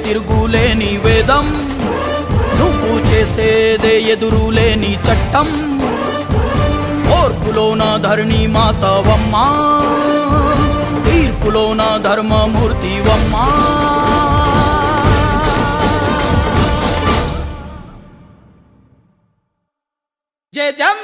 తిరుగులేని వేదం, నువ్వు చేసేదే ఎదురులేని చట్టం. ఓర్పులోన ధరణి మాతవమ్మా, తీర్పులోన ధర్మమూర్తివమ్మా. జయ జం